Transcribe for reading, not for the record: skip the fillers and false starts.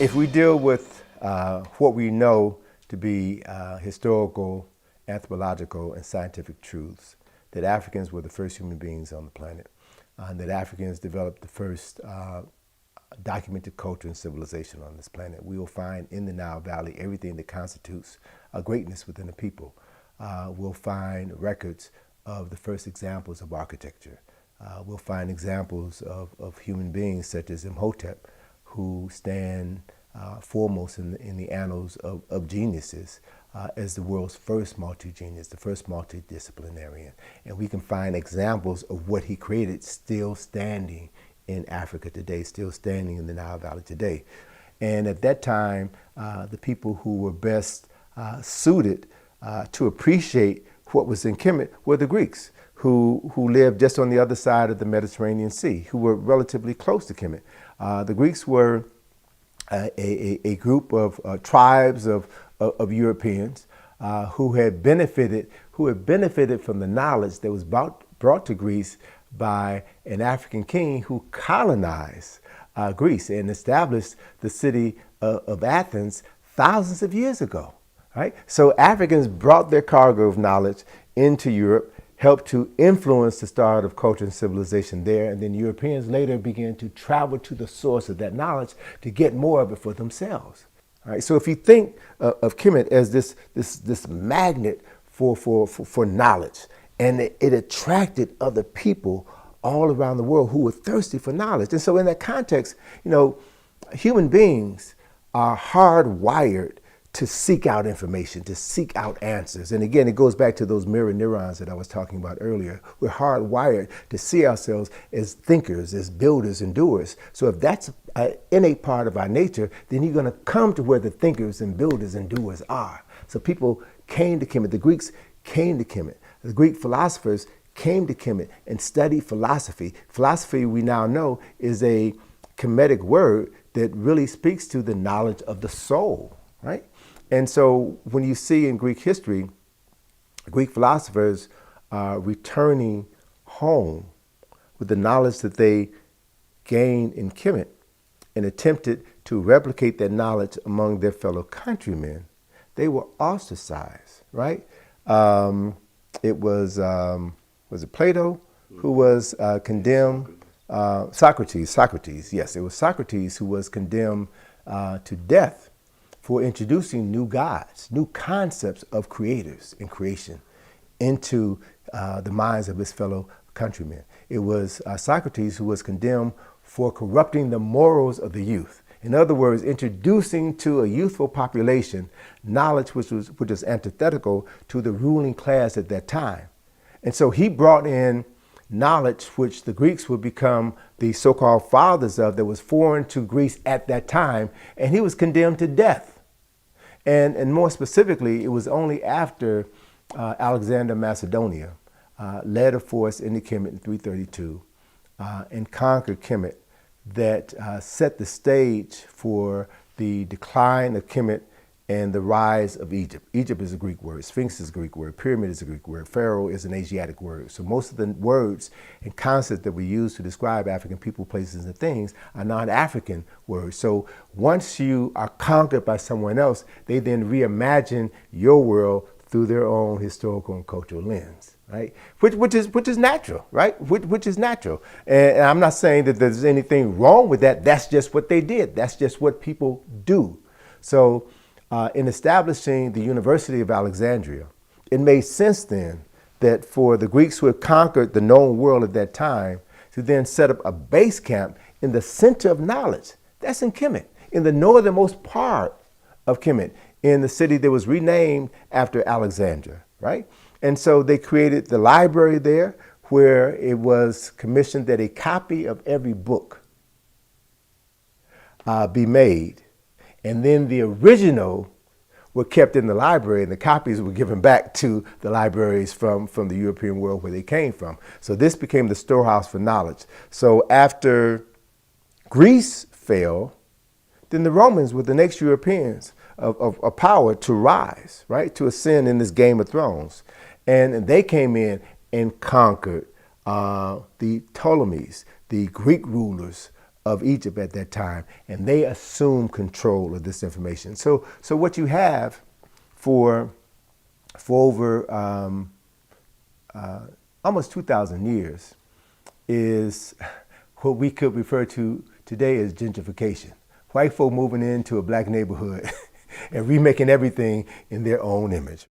If we deal with what we know to be historical, anthropological, and scientific truths, that Africans were the first human beings on the planet, that Africans developed the first documented culture and civilization on this planet, we will find in the Nile Valley everything that constitutes a greatness within a people. We'll find records of the first examples of architecture. We'll find examples of human beings such as Imhotep, who stand foremost in the annals of geniuses as the world's first multi-genius, the first multidisciplinarian. And we can find examples of what he created still standing in Africa today, still standing in the Nile Valley today. And at that time, the people who were best suited to appreciate what was in Kemet were the Greeks, who lived just on the other side of the Mediterranean Sea, who were relatively close to Kemet. The Greeks were a group of tribes of Europeans who had benefited from the knowledge that was brought to Greece by an African king who colonized Greece and established the city of Athens thousands of years ago. Right? So Africans brought their cargo of knowledge into Europe, helped to influence the start of culture and civilization there, and then Europeans later began to travel to the source of that knowledge to get more of it for themselves. All right? So if you think of Kemet as this magnet for knowledge, and it attracted other people all around the world who were thirsty for knowledge. And so in that context, human beings are hardwired to seek out information, to seek out answers. And again, it goes back to those mirror neurons that I was talking about earlier. We're hardwired to see ourselves as thinkers, as builders and doers. So if that's an innate part of our nature, then you're going to come to where the thinkers and builders and doers are. So people came to Kemet. The Greeks came to Kemet. The Greek philosophers came to Kemet and studied philosophy. Philosophy, we now know, is a Kemetic word that really speaks to the knowledge of the soul, right? And so when you see in Greek history, Greek philosophers returning home with the knowledge that they gained in Kemet and attempted to replicate that knowledge among their fellow countrymen, they were ostracized, right? It was it Plato who was condemned? Socrates, yes, it was Socrates who was condemned to death for introducing new gods, new concepts of creators and creation into the minds of his fellow countrymen. It was Socrates who was condemned for corrupting the morals of the youth. In other words, introducing to a youthful population knowledge which was antithetical to the ruling class at that time. And so he brought in knowledge which the Greeks would become the so-called fathers of, that was foreign to Greece at that time, and he was condemned to death. And more specifically, it was only after Alexander Macedonia led a force into Kemet in 332 and conquered Kemet that set the stage for the decline of Kemet and the rise of Egypt. Egypt is a Greek word. Sphinx is a Greek word. Pyramid is a Greek word. Pharaoh is an Asiatic word. So most of the words and concepts that we use to describe African people, places, and things are non-African words. So once you are conquered by someone else, they then reimagine your world through their own historical and cultural lens, right? Which is natural, right? Which is natural. And I'm not saying that there's anything wrong with that. That's just what they did. That's just what people do. So in establishing the University of Alexandria, it made sense then that for the Greeks who had conquered the known world at that time to then set up a base camp in the center of knowledge. That's in Kemet, in the northernmost part of Kemet, in the city that was renamed after Alexandria, right? And so they created the library there, where it was commissioned that a copy of every book be made. And then the original were kept in the library, and the copies were given back to the libraries from the European world where they came from. So this became the storehouse for knowledge. So after Greece fell, then the Romans were the next Europeans of power to rise, right, to ascend in this Game of Thrones. And they came in and conquered the Ptolemies, the Greek rulers of Egypt at that time, and they assume control of this information. So what you have for over almost 2,000 years is what we could refer to today as gentrification. White folk moving into a black neighborhood and remaking everything in their own image.